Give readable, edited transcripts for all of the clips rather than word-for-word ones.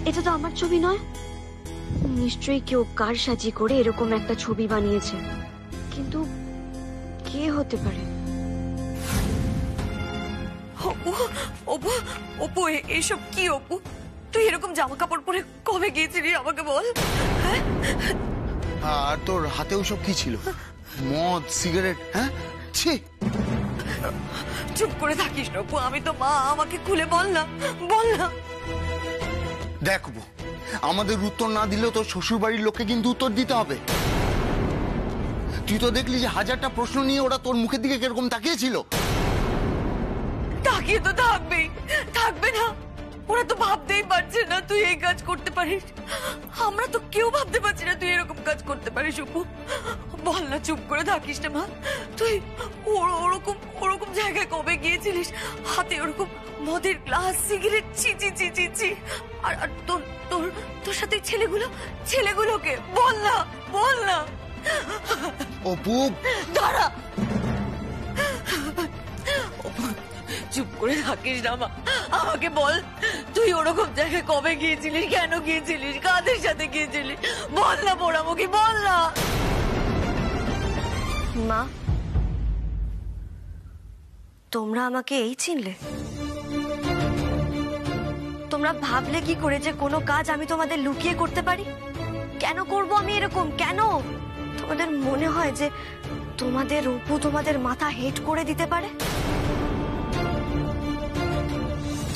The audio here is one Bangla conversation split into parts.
এটা তো আমার ছবি নয়। নিশ্চয়ই কেউ কারসাজি করে এরকম একটা ছবি বানিয়েছে, কিন্তু কে হতে পারে? অপু, অপু, অপু, এসব কি অপু? তুই এরকম জামা কাপড় পরে কবে গিয়েছিলি আমাকে বল? আর তোর হাতেও সব কি ছিল? মদ, সিগারেট? হ্যাঁ, ছি। চুপ করে থাকিস না অপু, আমি তো মা, আমাকে খুলে বল না, বল না। দেখবো, আমাদের উত্তর না দিলেও তোর শ্বশুর বাড়ির লোককে কিন্তু উত্তর দিতে হবে। তুই তো দেখলি যে হাজারটা প্রশ্ন নিয়ে ওরা তোর মুখের দিকে কিরকম তাকিয়েছিল। তাকিয়ে তো থাকবেই, থাকবে না? ওরা তো ভাবতেই পারছে না তুই এই কাজ করতে পারিস। আমরা তো কেউ ভাবতে পারছি না তুই এরকম কাজ করতে পারিস অপু। বল না, চুপ করে থাকিস না মা। তুই ওরকম ওরকম জায়গায় কবে গিয়েছিলিস? হাতে ওরকম মদের গ্লাস, সিগারেট, ছি ছি ছি ছি ছি। আর তোর তোর তোর সাথে ছেলেগুলোকে বল না, বল না। অপু, দাঁড়া। চুপ করে থাকিস না মা, আমাকে বল তুই ওরকম জায়গায় কবে গিয়েছিলিস, কেন গিয়েছিলিস, কাদের সাথে গিয়েছিলিস? বল না পোড়ামুখী, বল না। মা, তোমরা আমাকে এই চিনলে? তোমরা ভাবলে কি করে যে কোনো কাজ আমি তোমাদের লুকিয়ে করতে পারি? কেন করব আমি এরকম? কেন তোমাদের মনে হয় যে তোমাদের অপু তোমাদের মাথা হেট করে দিতে পারে?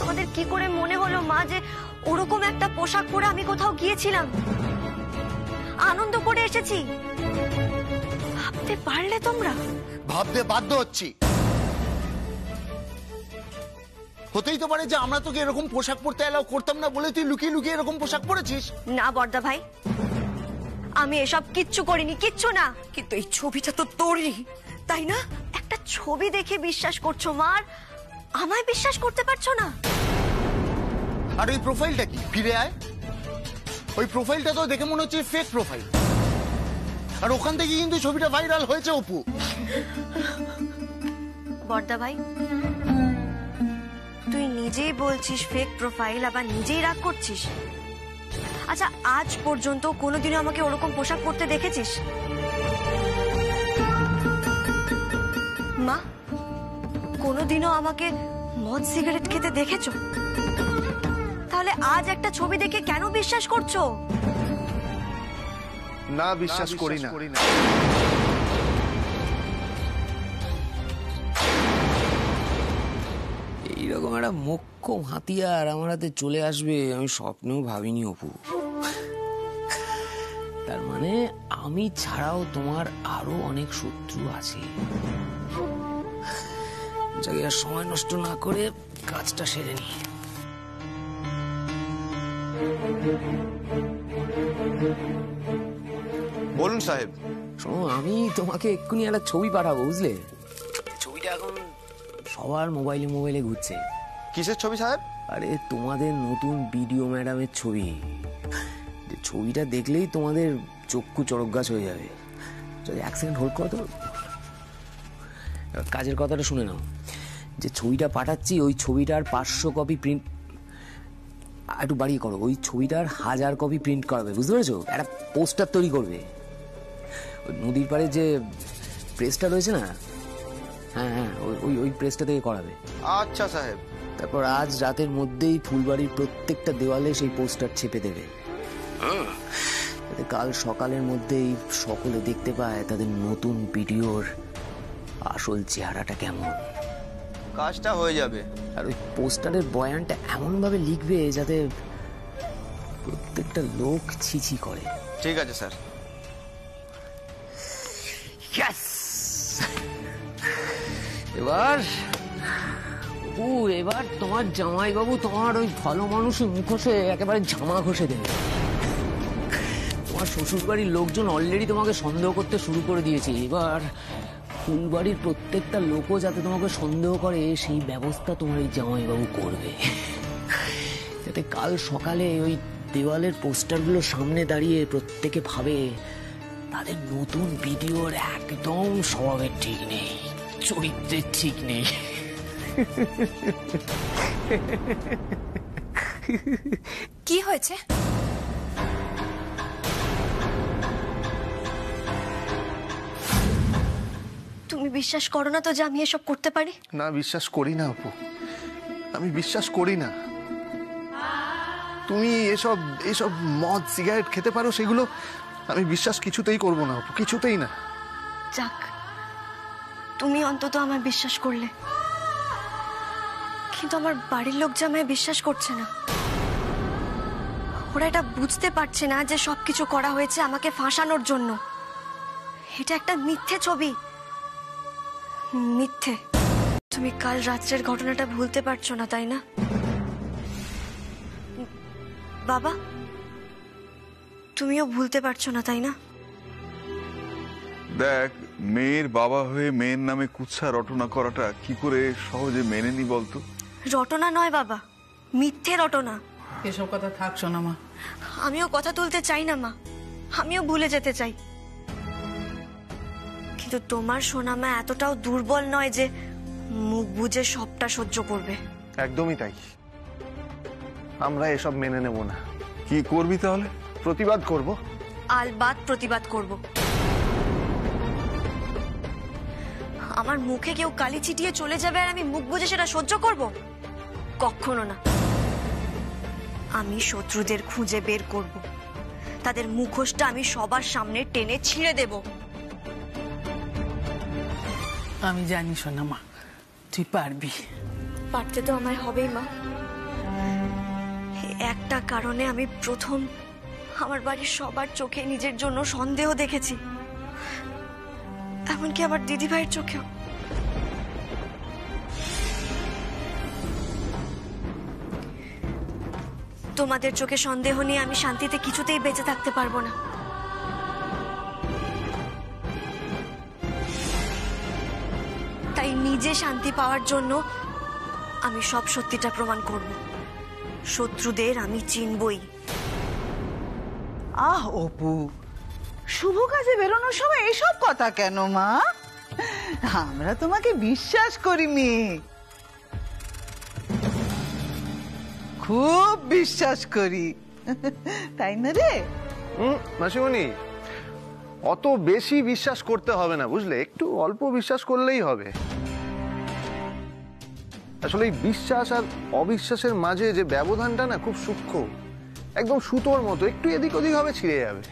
তোমাদের কি করে মনে হলো মা যে ওরকম একটা পোশাক পরে আমি কোথাও গিয়েছিলাম, আনন্দ করে এসেছি? ভাবতে পারলে তোমরা? ভাবতে বাধ্য হচ্ছি। হতেই তো পারে যে আমরা তোকে এরকম পোশাক পরতে এলাও করতাম না বলে তুই লুকিয়ে লুকিয়ে এরকম পোশাক পরেছিস। না বড়দা ভাই, আমি এসব কিচ্ছু করিনি, কিচ্ছু না। কিন্তু এই ছবিটা তো তোরই, তাই না? একটা ছবি দেখে বিশ্বাস করছো মা, আর আমায় বিশ্বাস করতে পারছো না? আর ওই প্রোফাইলটা কি? ফিরে আয়। ওই প্রোফাইলটা তো দেখে মনে হচ্ছে ফেক প্রোফাইল, আর ওখান থেকে কিন্তু ছবিটা ভাইরাল হয়েছে অপু। বড়দা ভাই, তুই নিজেই বলছিস ফেক প্রোফাইল, আবার নিজেই রাগ করছিস। আচ্ছা, আজ পর্যন্ত কোনোদিনও আমাকে ওরকম পোশাক পরতে দেখেছিস? মা, কোনোদিনও আমাকে মদ সিগারেট খেতে দেখেছো? তাহলে আজ একটা ছবি দেখে কেন বিশ্বাস করছো? না, বিশ্বাস করি না। এইরকম একটা মোক্ষম হাতিয়ার আমার হাতে চলে আসবে আমি স্বপ্নেও ভাবিনি অপু। তার মানে আমি ছাড়াও তোমার আরো অনেক শত্রু আছে। যাকে আর সময় নষ্ট না করে কাজটা সেরে নি। বলুন সাহেব। শোনো, আমি তোমাকে এক্ষুনি একটা ছবি পাঠাবো, বুঝলে? ছবিটা এখন সবার মোবাইলে মোবাইলে ঘুরছে। কিসের ছবি সাহেব? আরে তোমাদের নতুন বিডিও ম্যাডামের ছবি। ছবিটা দেখলেই তোমাদের চক্ষু চড়ক গাছ হয়ে যাবে। যদি এক সেকেন্ড হোল্ড করো তো, কাজের কথাটা শুনে নাও। যে ছবিটা পাঠাচ্ছি ওই ছবিটার 500 কপি প্রিন্ট, একটু বাড়িয়ে করো, ওই ছবিটার 1000 কপি প্রিন্ট করাবে, বুঝতে পেরেছো? একটা পোস্টার তৈরি করবে। ওই নদীর পাড়ে যে প্রেসটা রয়েছে না, হ্যাঁ হ্যাঁ, ওই প্রেসটা থেকে করাবে। আচ্ছা সাহেব। তারপর আজ রাতের মধ্যেই ফুলবাড়ির প্রত্যেকটা দেওয়ালে সেই পোস্টার ছেপে দেবে, যাতে কাল সকালের মধ্যেই সকলে দেখতে পায় তাদের নতুন ভিডিওর আসল চেহারাটা কেমন। কাজটা হয়ে যাবে। আর ওই পোস্টারের বয়ানটা এমন ভাবে লিখবে যাতে প্রত্যেকটা লোক ছিছি করে। ঠিক আছে স্যার। এবার তোমার জামাইবাবু তোমার ওই ভালো মানুষের মুখোশে একেবারে জামা ঘষে দেবে। তোমার শ্বশুর বাড়ির লোকজন অলরেডি তোমাকে সন্দেহ করতে শুরু করে দিয়েছে। এবার ফুলবাড়ির প্রত্যেকটা লোকও যাতে তোমাকে সন্দেহ করে সেই ব্যবস্থা তোমার এই জামাইবাবু করবে, যাতে কাল সকালে ওই দেওয়ালের পোস্টারগুলোর সামনে দাঁড়িয়ে প্রত্যেকে ভাবে তাদের নতুন ভিডিওর একদম স্বভাবের ঠিক নেই, চরিত্রের ঠিক নেই। কি হয়েছে? তুমি বিশ্বাস করো না তো যে আমি এসব করতে পারি? না, বিশ্বাস করি না অপু, আমি বিশ্বাস করি না। তুমি এসব এসব মদ সিগারেট খেতে পারো, সেগুলো আমি বিশ্বাস কিছুতেই করব না অপু, কিছুতেই না। যাক, তুমি অন্তত আমায় বিশ্বাস করলে, কিন্তু আমার বাড়ির লোক যে আমায় বিশ্বাস করছে না। ওরা এটা বুঝতে পারছে না যে সবকিছু করা হয়েছে আমাকে ফাঁসানোর জন্য। এটা একটা মিথ্যে ছবি, মিথ্যে। তুমি কাল রাত্রের ঘটনাটা ভুলতে পারছো না, তাই না বাবা? তুমিও ভুলতে পারছো না, তাই না? দেখ, মেয়ের বাবা হয়ে মেয়ের নামে কুৎসা রটনা করাটা কি করে সহজে মেনে নি বলতো? রটনা নয় বাবা, মিথ্যে রটনা। এসব কথা থাক শোনা মা। আমিও কথা তুলতে চাই না মা, আমিও ভুলে যেতে চাই, কিন্তু তোমার সোনা মা এতটাও দুর্বল নয় যে মুখ বুজে সবটা সহ্য করবে। একদমই তাই, আমরা এসব মেনে নেব না। কি করবি তাহলে? প্রতিবাদ করব। আলবাত প্রতিবাদ করব। আমার মুখে কেউ কালি ছিটিয়ে চলে যাবে আর আমি মুখ বুজে সেটা সহ্য করব? কখনো না। আমি শত্রুদের খুঁজে বের করব, তাদের মুখোশটা আমি সবার সামনে টেনে ছিঁড়ে দেব। আমি জানি শোনা মা, তুই পারবি। পারতে তো আমায় হবেই মা। একটা কারণে আমি প্রথম আমার বাড়ির সবার চোখে নিজের জন্য সন্দেহ দেখেছি, এমনকি আমার দিদি ভাইয়ের চোখেও। তোমাদের চোখে সন্দেহ নিয়ে আমি শান্তিতে কিছুতেই বেঁচে থাকতে পারবো না। তাই নিজে শান্তি পাওয়ার জন্য আমি সব সত্যিটা প্রমাণ করব। শত্রুদের আমি চিনবই। আহ অপু, শুভ কাজে বেরোনোর সময় এসব কথা কেন মা? আমরা তোমাকে বিশ্বাস করি মেয়ে, খুব বিশ্বাস করি, তাই না রে? মাসিমণি, অত বেশি বিশ্বাস করতে হবে না, বুঝলে? একটু অল্প বিশ্বাস করলেই হবে। আসলে এই বিশ্বাস আর অবিশ্বাসের মাঝে যে ব্যবধানটা না, খুব সূক্ষ্ম, একদম সুতোর মতো, একটু এদিক ওদিক হবে, ছিঁড়ে যাবে।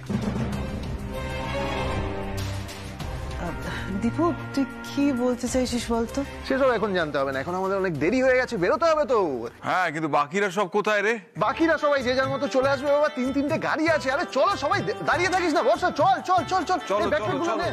দীপু, তুই কি বলতে চাইছিস বলতো? সেসব এখন জানতে হবে না, এখন আমাদের অনেক দেরি হয়ে গেছে, বেরোতে হবে তো। হ্যাঁ, কিন্তু বাকিরা সব কোথায় রে? বাকিরা সবাই যে যার মতো চলে আসবে বাবা, 3-3টে গাড়ি আছে। আরে চলো, সবাই দাঁড়িয়ে থাকিস না, বর্ষা, চল চল চল চল। চলো, এই ব্যাগগুলো চলো, নে।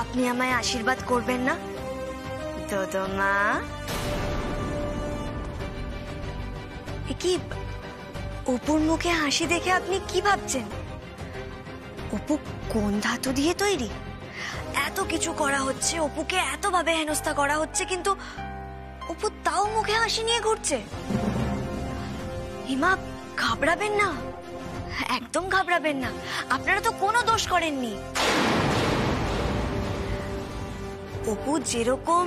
আপনি আমায় আশীর্বাদ করবেন না দোদমা? কি অপুর মুখে হাসি দেখে আপনি কি ভাবছেন? অপু কোন ধাতু দিয়ে তৈরি? এত কিছু করা হচ্ছে, অপুকে এতভাবে হেনস্থা করা হচ্ছে, কিন্তু অপু তাও মুখে হাসি নিয়ে ঘুরছে। হিমা, ঘাবড়াবেন না, একদম ঘাবড়াবেন না। আপনারা তো কোনো দোষ করেননি। অপু যেরকম,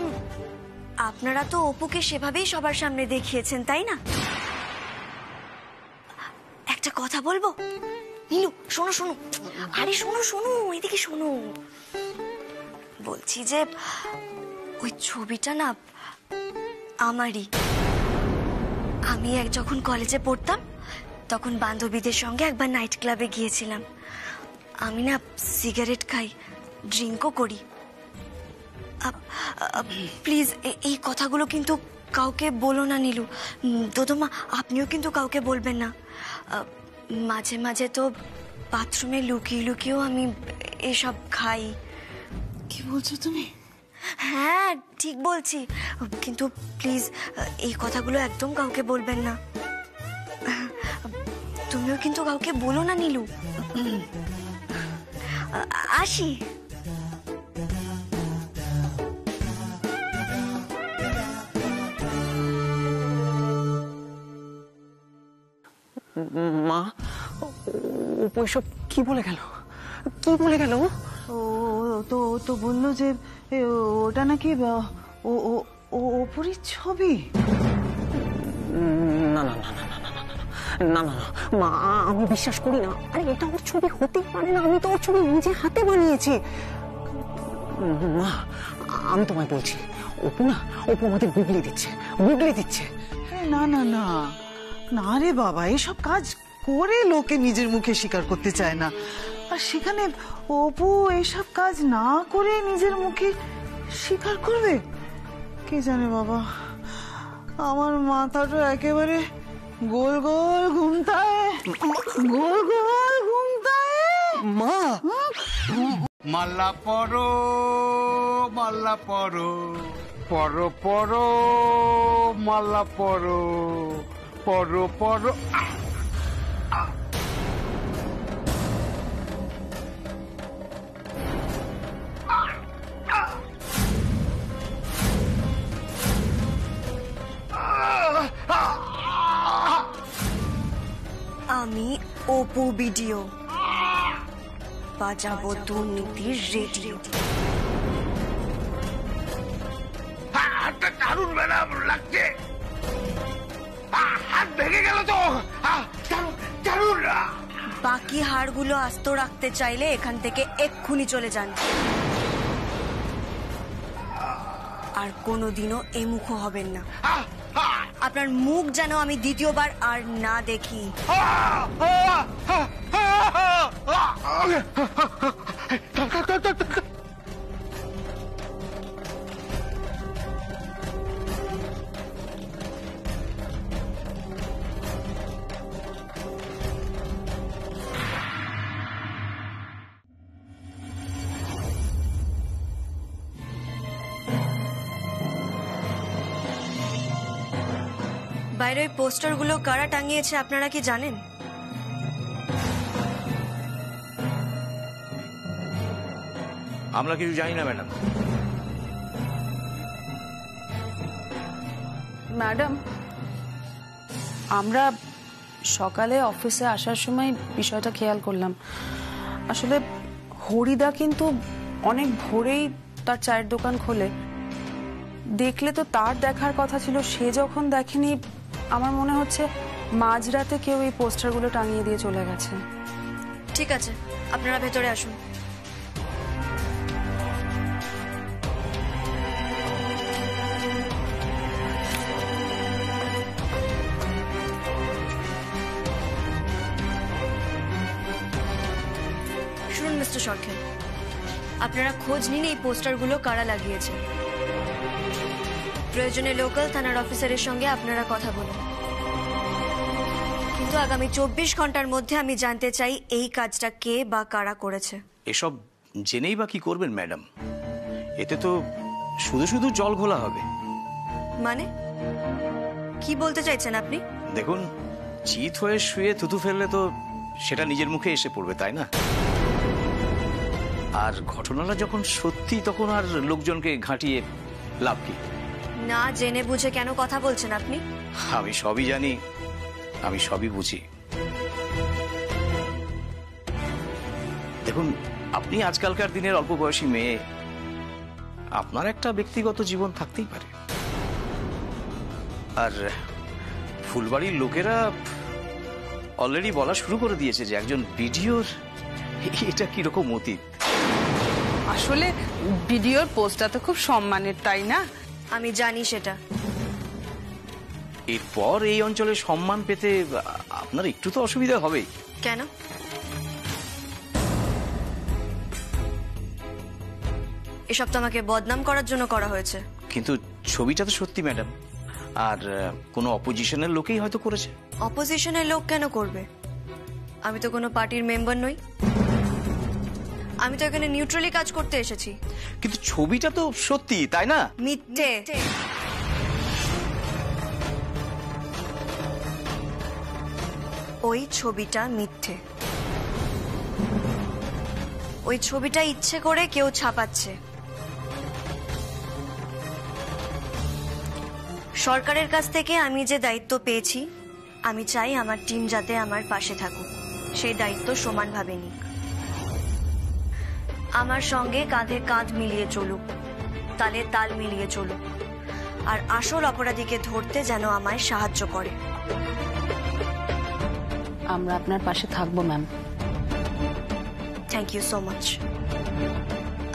আপনারা তো অপুকে সেভাবেই সবার সামনে দেখিয়েছেন, তাই না? একটা কথা বলবো নীলু, শোনো শোনো। আরে শোনো শোনো, এদিকে শোনো। বলছি যে ওই ছবিটা না আমারই। আমি যখন কলেজে পড়তাম তখন বান্ধবীদের সঙ্গে একবার নাইট ক্লাবে গিয়েছিলাম। আমি না সিগারেট খাই, ড্রিঙ্কও করি। প্লিজ এই কথাগুলো কিন্তু কাউকে বলো না নীলু। দোদমা, আপনিও কিন্তু কাউকে বলবেন না। মাঝে মাঝে তো বাথরুমে লুকিয়ে লুকিয়েও আমি এসব খাই। কি বলছো তুমি? হ্যাঁ ঠিক বলছি, কিন্তু প্লিজ এই কথাগুলো একদম কাউকে বলবেন না। তুমিও কিন্তু কাউকে বলো না নীলু। আসি। মা, অপু এসব কি বলে গেল? কি বলে গেল? ও তো তো বললো যে ওটা নাকি অপুরই ছবি। না না না না না না না না না মা, আমি বিশ্বাস করি না। আরে এটা ওর ছবি হতেই পারে না, আমি তো ওর ছবি নিজে হাতে বানিয়েছি। মা, আমি তোমায় বলছি, অপু আমাদের গুগলি দিচ্ছে। না না না না রে বাবা, এসব কাজ করে লোকে নিজের মুখে স্বীকার করতে চায় না, আর সেখানে অপু এসব কাজ না করে নিজের মুখে স্বীকার করবে। কে জানে বাবা, আমার মাথাটা একেবারে গোল গোল ঘুমতায়। মা, মাল্লা পরো মাল্লা পরো পরো পরো মাল্লা পরো পরো পরো। আমি অপু ভিডিও বাজাবো দুর্নীতির রেডিও। হাতটা দারুণ ম্যাডাম লাগছে, হাত ভেঙে গেল তো। দারুণ। বাকি হাড়গুলো আস্ত রাখতে চাইলে এখান থেকে এক্ষুনি চলে যান, আর কোনোদিনও এ মুখ হবেন না। আপনার মুখ যেন আমি দ্বিতীয়বার আর না দেখি। বাইরে ওই পোস্টারগুলো কারা টাঙিয়েছে আপনারা কি জানেন? আমরা কিছু জানি না ম্যাডাম। ম্যাডাম, আমরা সকালে অফিসে আসার সময় বিষয়টা খেয়াল করলাম। আসলে হরিদা কিন্তু অনেক ভোরেই তার চায়ের দোকান খোলে। দেখলে তো তার দেখার কথা ছিল, সে যখন দেখেনি, আমার মনে হচ্ছে মাঝরাতে কেউ এই পোস্টারগুলো টাঙিয়ে দিয়ে চলে গেছে। ঠিক আছে, আপনারা ভেতরে আসুন। শুনুন মিস্টার সরকার, আপনারা খোঁজ নিন এই পোস্টারগুলো কারা লাগিয়েছে। প্রয়োজনে লোকাল থানার অফিসারের সঙ্গে আপনারা কথা বলুন, কিন্তু আগামী 24 ঘন্টার মধ্যে আমি জানতে চাই এই কাজটা কে বা কারা করেছে। এসব জেনেই বা কি করবেন ম্যাডাম? এতে তো শুধু শুধু জল ঘোলা হবে। মানে কি বলতে চাইছেন আপনি? দেখুন, চিত হয়ে শুয়ে থুতু ফেললে তো সেটা নিজের মুখে এসে পড়বে, তাই না? আর ঘটনাটা যখন সত্যি, তখন আর লোকজনকে ঘাঁটিয়ে লাভ কি? না জেনে বুঝে কেন কথা বলছেন আপনি? আমি সবই জানি, আমি সবই বুঝি। দেখুন, আপনি আজকালকার দিনের অল্প বয়সী মেয়ে, আপনার একটা ব্যক্তিগত জীবন থাকতেই পারে। আর ফুলবাড়ির লোকেরা অলরেডি বলা শুরু করে দিয়েছে যে একজন বিডিওর এটা কিরকম অতীত। আসলে ভিডিওর পোস্টটা তো খুব সম্মানের, তাই না? আমি জানি সেটা। এরপর এই অঞ্চলে সম্মান পেতে আপনার একটু তো অসুবিধা হবেই। কেন? এসব তো আমাকে বদনাম করার জন্য করা হয়েছে। কিন্তু ছবিটা তো সত্যি ম্যাডাম, আর কোনো অপোজিশনের লোকেই হয়তো করেছে। অপোজিশনের লোক কেন করবে? আমি তো কোনো পার্টির মেম্বার নই। আমি তো এখানে নিউট্রালি কাজ করতে এসেছি। কিন্তু ছবিটা তো সত্যি, তাই না? মিথ্যে। ওই ছবিটা মিথ্যে। ওই ছবিটা ইচ্ছে করে কেউ ছাপাচ্ছে। সরকারের কাছ থেকে আমি যে দায়িত্ব পেয়েছি, আমি চাই আমার টিম যাতে আমার পাশে থাকুক, সেই দায়িত্ব সমানভাবে নিক, আমার সঙ্গে কাঁধে কাঁধ মিলিয়ে চলুক, তালে তাল মিলিয়ে চলুক, আর আসল অপরাধীকে ধরতে যেন আমায় সাহায্য করে। আমরা আপনার পাশে থাকবো ma'am. Thank you so much.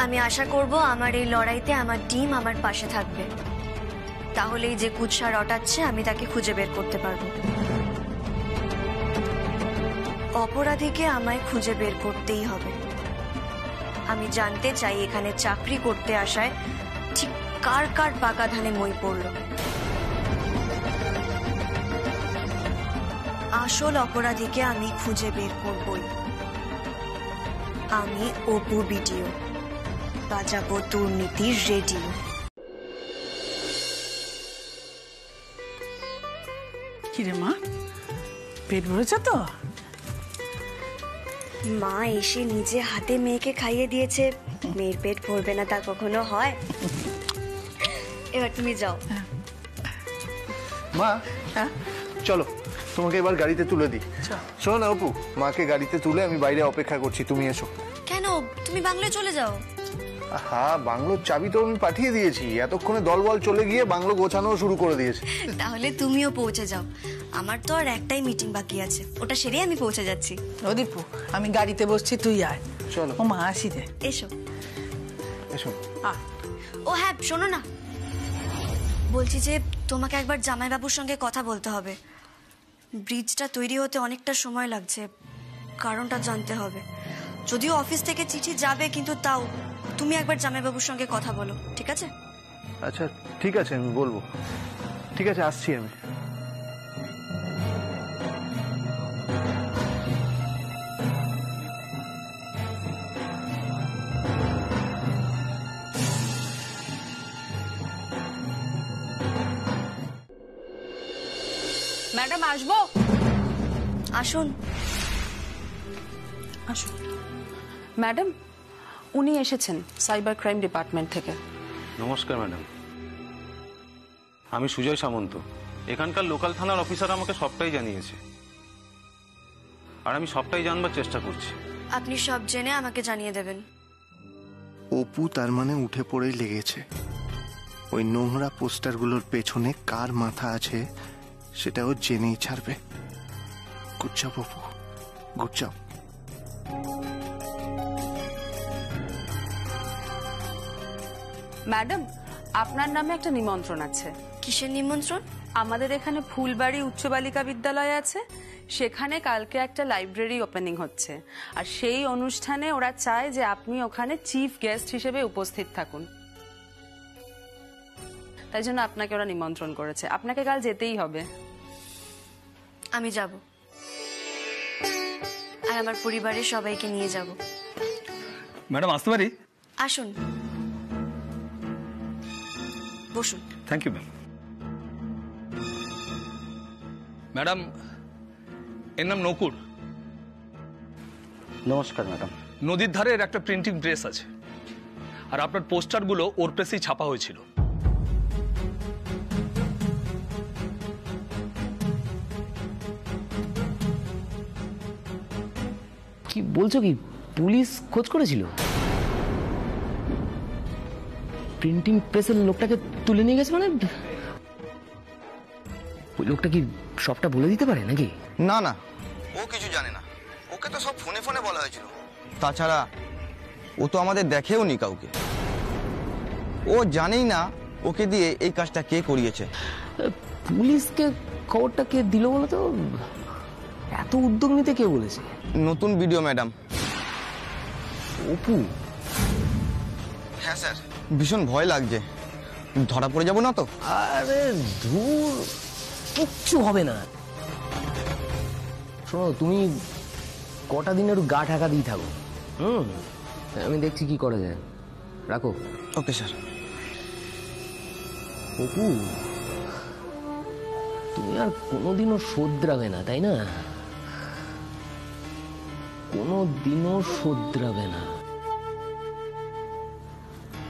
আমি আশা করব আমার এই লড়াইতে আমার টিম আমার পাশে থাকবে, তাহলেই যে কুৎসা রটাচ্ছে আমি তাকে খুঁজে বের করতে পারবো। অপরাধীকে আমায় খুঁজে বের করতেই হবে। আমি জানতে চাই এখানে চাকরি করতে আসায় ঠিক কার কার পাকা ধানে মই পড়ল। আসল অপরাধীকে আমি খুঁজে বের করবই। আমি অপু বিডিও, বাজাবো দুর্নীতির রেডিও। কিরে মা, পেট ভরেছে তো? মা এসে নিজে হাতে মেয়েকে খাইয়ে দিয়েছে, মেয়ের পেট ভরবে না তা কখনো হয়? এবার তুমি যাও। মা, চলো তোমাকে এবার গাড়িতে তুলে দিই। শোনো না অপু, মাকে গাড়িতে তুলে আমি বাইরে অপেক্ষা করছি, তুমি এসো। কেন? তুমি বাংলায় চলে যাও। হ্যাঁ, বাংলোর চাবি তো আমি পাঠিয়ে দিয়েছি, এতক্ষণে দলবল চলে গিয়ে বাংলো গোছানো শুরু করে দিয়েছে। তাহলে তুমিও পৌঁছে যাও, আমার তো আর একটাই মিটিং বাকি আছে, ওটা সেরে আমি পৌঁছে যাচ্ছি। ও দীপু, আমি গাড়িতে বসছি, তুই আয়। চলো। ও মা, আসি রে। এসো এসো। ও হ্যাঁ, শোনো না, বলছি যে তোমাকে একবার জামাইবাবুর সঙ্গে কথা বলতে হবে। ব্রিজটা তৈরি হতে অনেকটা সময় লাগছে, কারণটা জানতে হবে। যদিও অফিস থেকে চিঠি যাবে, কিন্তু তাও তুমি একবার জামাইবাবুর সঙ্গে কথা বলো, ঠিক আছে? আচ্ছা ঠিক আছে, আমি বলবো। ঠিক আছে, আসছি আমি। ম্যাডাম আসবো? আসুন। আসুন ম্যাডাম, উনি এসেছেন সাইবার ক্রাইম ডিপার্টমেন্ট থেকে। নমস্কার ম্যাডাম, আমি সুজয় সামন্ত। এখানকার লোকাল থানার অফিসার আমাকে সবটাই জানিয়েছে, আর আমি সবটাই জানবার চেষ্টা করছি। আপনি সব জেনে আমাকে জানিয়ে দেবেন। অপু তার মানে উঠে পড়েই লেগেছে। ওই নোংরা পোস্টারগুলোর পেছনে কার মাথা আছে সেটা ও জেনেই ছাড়বে। Good job Apu, good job. Madam, আপনার নামে একটা নিমন্ত্রণ আছে। কিসের নিমন্ত্রণ? আমাদের এখানে ফুলবাড়ি উচ্চ বালিকা বিদ্যালয় আছে, সেখানে কালকে একটা লাইব্রেরি ওপেনিং হচ্ছে, আর সেই অনুষ্ঠানে ওরা চায় যে আপনি ওখানে চিফ গেস্ট হিসেবে উপস্থিত থাকুন। তাই জন্য আপনাকে ওরা নিমন্ত্রণ করেছে, আপনাকে কাল যেতেই হবে। আমি যাব, আর আমার পরিবারের সবাইকে নিয়ে যাব। ম্যাডাম আসতে পারি? আসুন, বসুন। Thank you ma'am. ম্যাডাম, এর নাম নকুর। নমস্কার ম্যাডাম। নদীর ধারের একটা প্রিন্টিং প্রেস আছে, আর আপনার পোস্টারগুলো ওর প্রেসেই ছাপা হয়েছিল। কি বলছো? কি পুলিশ খোঁজ করেছিল? প্রিন্টিং প্রেসের লোকটাকে তুলে নিয়ে গেছে মানে? ওই লোকটা কি সবটা বলে দিতে পারে নাকি? না না, ও কিছু জানে না, ওকে তো সব ফোনে ফোনে বলা হয়েছিল। তাছাড়া ও তো আমাদের দেখেও নি কাউকে, ও জানেই না ওকে দিয়ে এই কাজটা কে করিয়েছে। পুলিশকে খবরটা কে দিল বলো তো? এত উদ্যোগ নিতে কে বলেছে? নতুন ভিডিও ম্যাডাম। অপু? হ্যাঁ স্যার, ভীষণ ভয় লাগছে, ধরা পড়ে যাবো না তো? আরে ধুর, কিচ্ছু হবে না। শোনো, তুমি কটা দিন একটু গা ঢাকা দিয়ে থাকো, আমি দেখছি কি করা যায়। রাখো। Okay sir. অপু, তুমি আর কোনোদিনও শোধরাবে না, তাই না? কোনোদিনও শোধরাবে না।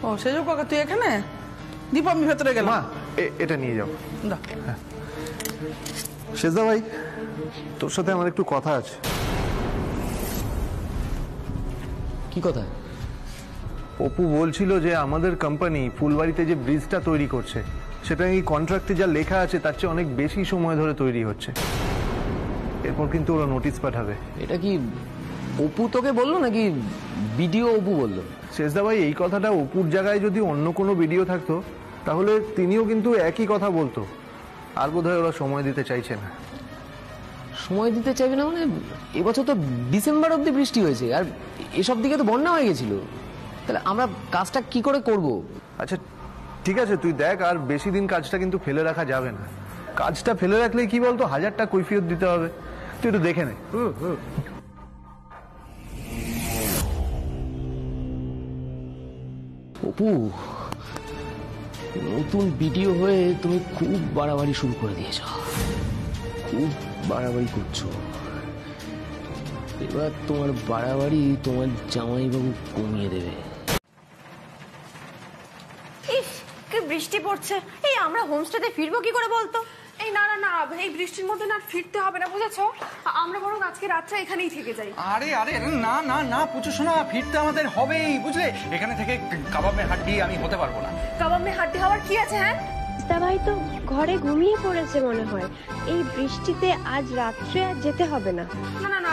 ও সেজো কাকা, তুই এখানে? দীপ আমি ভেতরে গেলাম। মা এটা নিয়ে যাও। সেজদা ভাই, তোর সাথে আমার একটু কথা আছে। কি কথা? অপু বলছিল যে আমাদের কোম্পানি ফুলবাড়িতে যে ব্রিজটা তৈরি করছে সেটা এই কন্ট্রাক্টে যা লেখা আছে তার চেয়ে অনেক বেশি সময় ধরে তৈরি হচ্ছে। এরপর কিন্তু ওরা নোটিশ পাঠাবে। এটা কি অপু তোকে বললো নাকি ভিডিও অপু বললো? শেষদা ভাই, এই কথাটা অপুর জায়গায় যদি অন্য কোনো ভিডিও থাকতো তাহলে তিনিও কিন্তু একই কথা বলতো। আর বোধহয় ওরা সময় দিতে চাইছে না। সময় দিতে চাইবে না মানে? এবছর তো ডিসেম্বর অব্দি বৃষ্টি হয়েছে, আর এসব দিকে তো বন্যা হয়ে গেছিল। তাহলে আমরা কাজটা কি করে করব? আচ্ছা ঠিক আছে, তুই দেখ, আর বেশি দিন কাজটা কিন্তু ফেলে রাখা যাবে না। কাজটা ফেলে রাখলে কি বলতো, 1000 টাকা কৈফিয়ত দিতে হবে। তুই একটু দেখে নে। অপু, নতুন ভিডিও হয়ে তুমি খুব বাড়াবাড়ি শুরু করে দিয়েছ, খুব বাড়াবাড়ি করছো। এবার তোমার বাড়াবাড়ি তোমার জামাইবাবু কমিয়ে দেবে। ইস, কি বৃষ্টি পড়ছে! এই আমরা হোমস্টেতে ফিরবো কি করে বলতো? এই না না না, এই বৃষ্টির মধ্যে না ফিরতে হবে না, বুঝেছো? আমরা বরং আজকে রাতটা এখানেই থেকে যাই। আরে আরে না না না পুচু শোনা, ফিরতে আমাদের হবেই, বুঝলে? এখানে থেকে কাবাবে হাড্ডি আমি হতে পারবো না। কাবাবে হাড্ডি হওয়ার কি আছে? হ্যাঁ, ভাই তো ঘরে ঘুমিয়ে পড়েছে মনে হয়। এই বৃষ্টিতে আজ রাত্রে আর যেতে হবে না। না না না,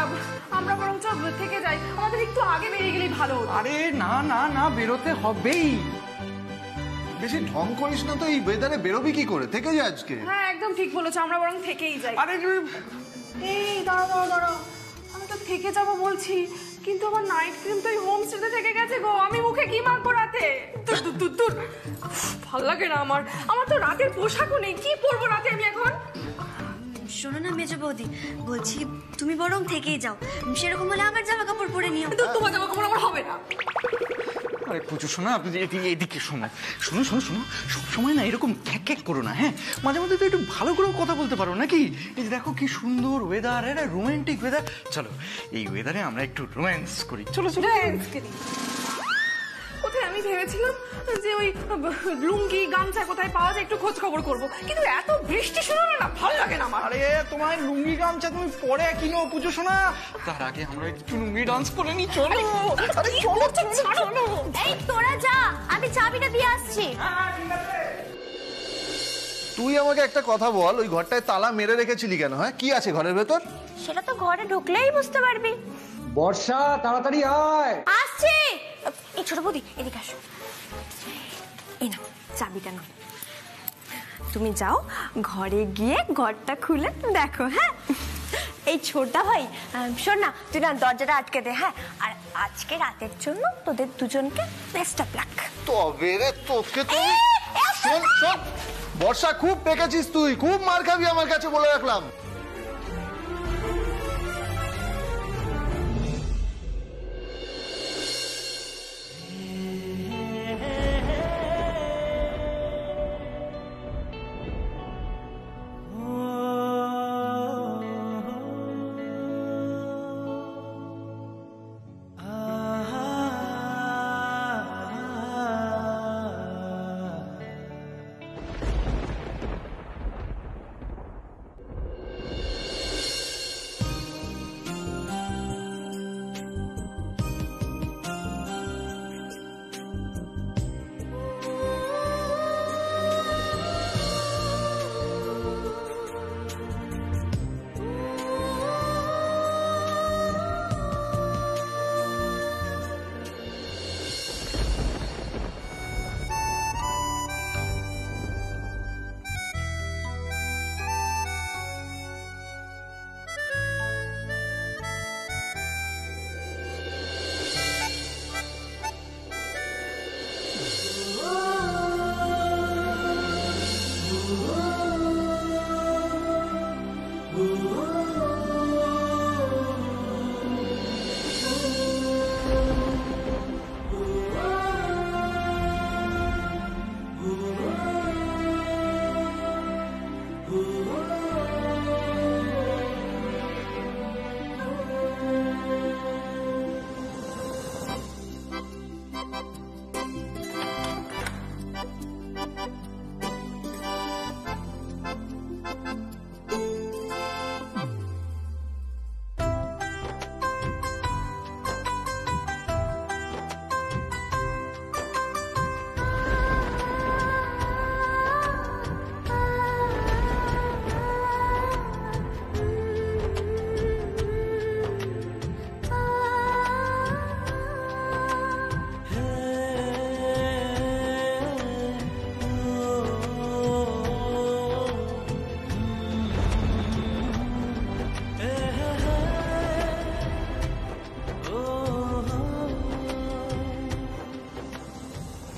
আমরা বরং থেকে যাই। আমাদের একটু আগে বেরিয়ে গেলেই ভালো হতো। আরে না না না, বেরোতে হবেই। বেশি ঢং করিস না তো, এই ওয়েদারে বেরোবি কি করে? থেকে যা আজকে। হ্যাঁ একদম ঠিক বলেছো, আমরা বরং থেকেই যাই। আরে এই দাঁড়াও দাঁড়াও, আমি তো থেকে যাবো বলছি, কিন্তু আমার নাইট ক্রিম তো এই হোমস্টেতে থেকে গেছে গো। আমি মুখে কি মাখবো রাতে? দূর, ভাল লাগে না আমার। আমার তো রাতের পোশাকও নেই, কি পরবো রাতে আমি এখন? শোনো না মেজো বৌদি, বলছি তুমি বরং থেকেই যাও। সেরকম হলে আমার জামা কাপড় পরে নিও। তোমার জামা কাপড় আমার হবে না। আরে পুচু শোনা, আপনি এদিকে শোনো শোনো শোনো শোনো, সবসময় না এরকম খ্যাক করো না। হ্যাঁ, মাঝে মধ্যে তো একটু ভালো করেও কথা বলতে পারো নাকি? এই যে দেখো কি সুন্দর ওয়েদার, এটা রোমান্টিক ওয়েদার। চলো এই ওয়েদারে আমরা একটু রোম্যান্স করি। চলো চলো। কোথায় আমি ভেবেছিলাম যে ওই লুঙ্গি গামছা কোথায় পাওয়া যায় একটু খোঁজ খবর করবো, কিন্তু এত বৃষ্টি শুরু হলো না, ভালো লাগে না আমার। আরে তোমার লুঙ্গি গামছা তুমি পরে কিনো পুজো শোনা, তার আগে আমরা একটু লুঙ্গি ডান্স করে নি। চলো। আরে চলো চলো। এই তোরা যা, আমি চাবিটা দিয়ে আসছি। তুই আমাকে একটা কথা বল, ওই ঘরটায় তালা মেরে রেখেছিলি কেন? হ্যাঁ, কি আছে ঘরের ভেতর? সেটা তো ঘরে ঢুকলেই বুঝতে পারবি। বর্ষা, তাড়াতাড়ি আয়। আসছি। এই ছোট বৌদি এদিকে আসো। এই নাও চাবিটা নাও, তুমি যাও ঘরে গিয়ে ঘরটা খুলে দেখো। হ্যাঁ, এই ছোটা ভাই শোন না, তুই না দরজাটা আটকে দে। হ্যাঁ, আর আজকে রাতের জন্য তোদের দুজনকে বেস্ট অফ লাক। তবে রে তোকে তো শোন শোন, বর্ষা খুব পেকেছিস তুই, খুব মার খাবি আমার কাছে, বলে রাখলাম।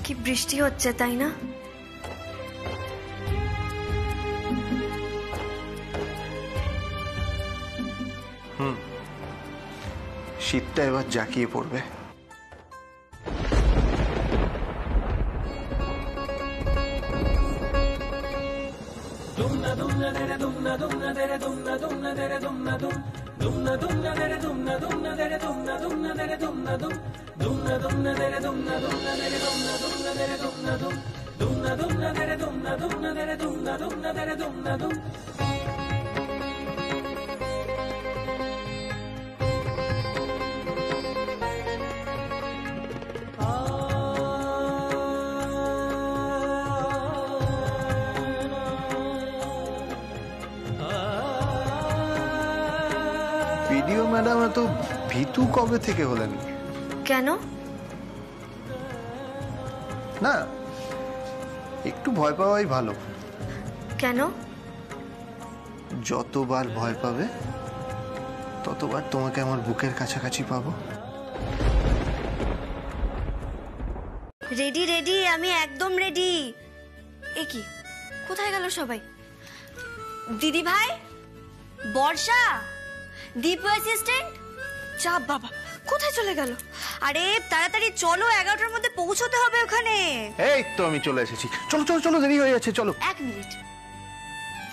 কি বৃষ্টি হচ্ছে, তাই না? শীতটা এবার জাঁকিয়ে পড়বে। ভিডিও ম্যাডাম এত ভীতু কবে থেকে হলেন? কেন? না, একটু ভয় পাওয়াই ভালো। কেন? যতবার ভয় পাবে ততবার তোমাকে আমার বুকের কাছাকাছি পাবো। রেডি রেডি, আমি একদম রেডি। এ কি, কোথায় গেল সবাই? দিদি ভাই, বর্ষা, দীপু অ্যাসিস্ট্যান্ট, চাপ বাবা, কোথায় চলে গেল? আরে তাড়াতাড়ি চলো, 11টার মধ্যে পৌঁছতে হবে ওখানে। এই তো আমি চলে এসেছি। চলো চলো চলো, দেরি হয়ে যাচ্ছে, চলো। 1 মিনিট,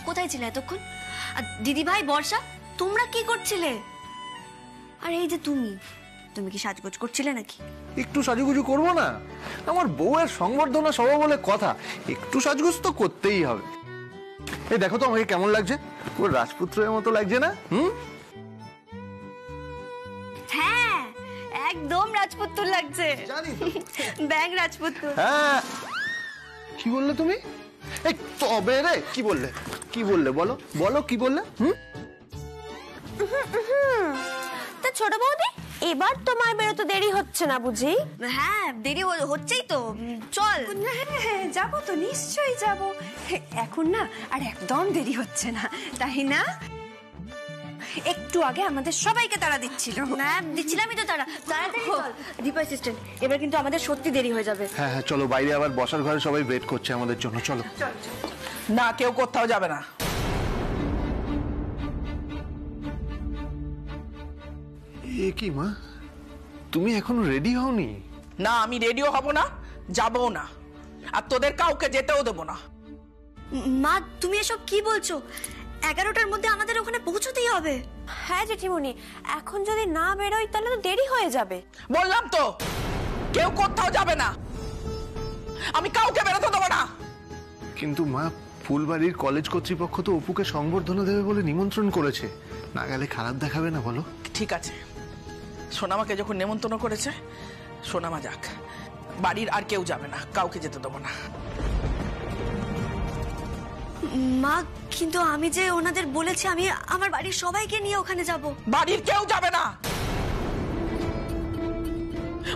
কোথায় ছিলে এতক্ষণ? আর দিদি ভাই, বর্ষা, তোমরা কি করছিলে? আর এই যে তুমি কি সাজগোজ করছিলে নাকি? একটু সাজুগুজু করবো না? আমার বউয়ের সংবর্ধনা সভা বলে কথা, একটু সাজগোজ তো করতেই হবে। এই দেখো তো আমাকে কেমন লাগছে, ওর রাজপুত্রের মতো লাগছে না? হ্যাঁ, একদম রাজপুত্র লাগছে। ব্যাং রাজপুত্র। হ্যাঁ, কি বললে তুমি? এই তবে রে, কি বললে? কি বললে বলো বলো, কি বললে? তা ছোট বৌদি, এবার তোমার বেরোতে দেরি হচ্ছে না বুঝি? হ্যাঁ, দেরি হচ্ছেই তো, চল। হ্যাঁ, যাবো তো, নিশ্চয়ই যাবো। এখন না আর একদম দেরি হচ্ছে না, তাই না? একটু আগে আমাদের সবাইকে তাড়া দিচ্ছিল। না, দিচ্ছিলামই তো তারা। তাড়াতাড়ি চল। দীপা অ্যাসিস্ট্যান্ট, এবার কিন্তু আমাদের সত্যি দেরি হয়ে যাবে। হ্যাঁ হ্যাঁ, চলো, বাইরে আবার বসার ঘরে সবাই ওয়েট করছে আমাদের জন্য, চলো। না, কেউ কোথাও যাবে না। এ কি মা, তুমি এখনো রেডি হওনি? না, আমি রেডিও হব না, যাবও না, আর তোদের কাউকে যেতেও দেবো না। মা, তুমি এসব কি বলছো? 11টার মধ্যে আমাদের ওখানে পৌঁছতেই হবে। হ্যাঁ জেঠিমণি, এখন যদি না বেরোই তাহলে তো দেরি হয়ে যাবে। বললাম তো, কেউ কোথাও যাবে না, আমি কাউকে বেরোতে দেবো না। কিন্তু মা, ফুলবাড়ির কলেজ কর্তৃপক্ষ তো অপুকে সংবর্ধনা দেবে বলে নিমন্ত্রণ করেছে, না গেলে খারাপ দেখাবে না বলো? ঠিক আছে, সোনামাকে যখন নেমন্তন্ন করেছে, সোনামা যাক, বাড়ির আর কেউ যাবে না, কাউকে যেতে দেবো না। মা, কিন্তু আমি যে ওনাদের বলেছি আমি আমার বাড়ির সবাইকে নিয়ে ওখানে যাব। বাড়ির কেউ যাবে না,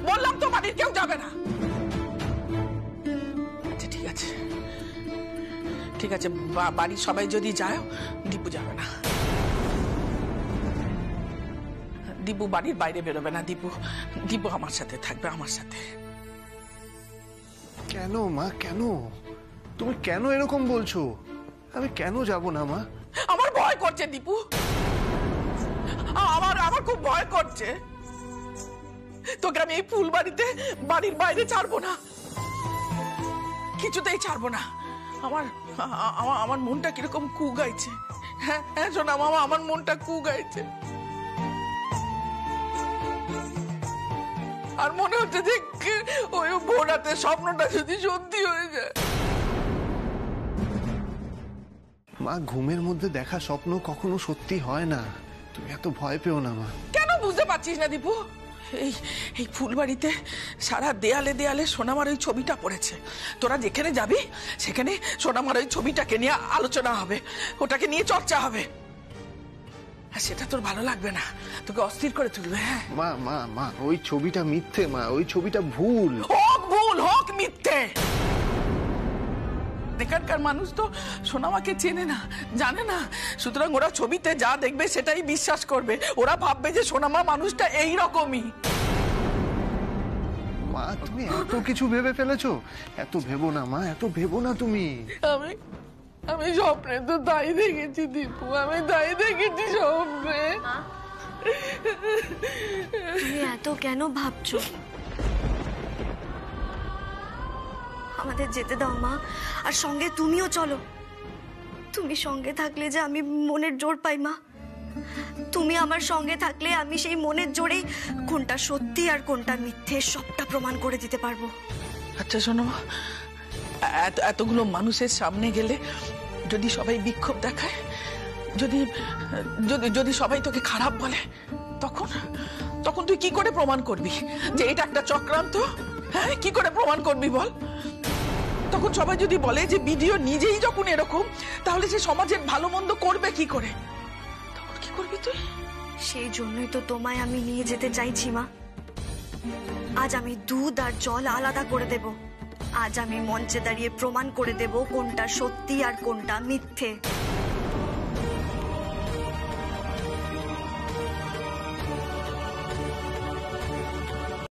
বললাম তো, বাড়ির কেউ যাবে না। আচ্ছা ঠিক আছে, ঠিক আছে, বাড়ির সবাই যদি যায়, দীপু যাবে না। দীপু বাড়ির বাইরে বেরোবে না, দীপু আমার সাথে থাকবে, আমার সাথে। কেন মা, কেন? তুমি কেন এরকম বলছো? আমি কেন যাব না মা? আমার ভয় করছে দীপু, আমার খুব ভয় করছে। তোকে আমি এই ফুলবাড়িতে বাড়ির বাইরে ছাড়বো না, কিছুতেই ছাড়বো না। আমার মনটা কিরকম কু গাইছে। হ্যাঁ হ্যাঁ, শোনা মামা, আমার মনটা কু গাইছে, আর মনে হচ্ছে যে ওই ভোরাতে স্বপ্নটা যদি সত্যি হয়ে যায়। মা, ঘুমের মধ্যে দেখা স্বপ্ন কখনো সত্যি হয় না, তুমি এত ভয় পেও না মা। কেন বুঝতে পারছিস না দীপু? এই ফুলবাড়িতে সারা দেয়ালে দেয়ালে সোনামার ওই ছবিটা পড়েছে। তোরা যেখানে যাবি সেখানে সোনামার ওই ছবিটাকে নিয়ে আলোচনা হবে, ওটাকে নিয়ে চর্চা হবে। সেটা তোর ভালো লাগবে না, তোকে অস্থির করে তুলবে। হ্যাঁ মা মা মা, ওই ছবিটা মিথ্যে মা, ওই ছবিটা ভুল। হোক মিথ্যে, এখানকার মানুষ তো সোনামাকে চেনে না, জানে না, সুতরাং ওরা ছবিতে যা দেখবে সেটাই বিশ্বাস করবে। ওরা ভাববে যে সোনামা মানুষটা এইরকমই। মা, তুমি এত কিছু ভেবে ফেলেছো? এত ভেবো না মা, এত ভেবো না তুমি। আমি স্বপ্নে তো তাই দেখেছি দীপু, আমি তাই দেখেছি স্বপ্নে। তুমি এত কেন ভাবছো? আমাদের যেতে দাও মা, আর সঙ্গে তুমিও চলো। তুমি সঙ্গে থাকলে যে আমি মনের জোর পাই মা। তুমি আমার সঙ্গে থাকলে আমি সেই মনের জোরেই কোনটা সত্যি আর কোনটা মিথ্যে সবটা প্রমাণ করে দিতে পারবো। আচ্ছা শোনো, এতগুলো মানুষের সামনে গেলে যদি সবাই বিক্ষোভ দেখায়, যদি যদি যদি সবাই তোকে খারাপ বলে, তখন তখন তুই কি করে প্রমাণ করবি যে এটা একটা চক্রান্ত? হ্যাঁ, কি করে প্রমাণ করবি বল? তখন সবাই যদি বলে যে ভিডিও নিজেই যখন এরকম, তাহলে সে সমাজের ভালো মন্দ করবে কি করে? তখন কি করবি তুই? সেই জন্যই তো তোমায় আমি নিয়ে যেতে চাইছি মা। আজ আমি দুধ আর জল আলাদা করে দেব। আজ আমি মঞ্চে দাঁড়িয়ে প্রমাণ করে দেব কোনটা সত্যি আর কোনটা মিথ্যে।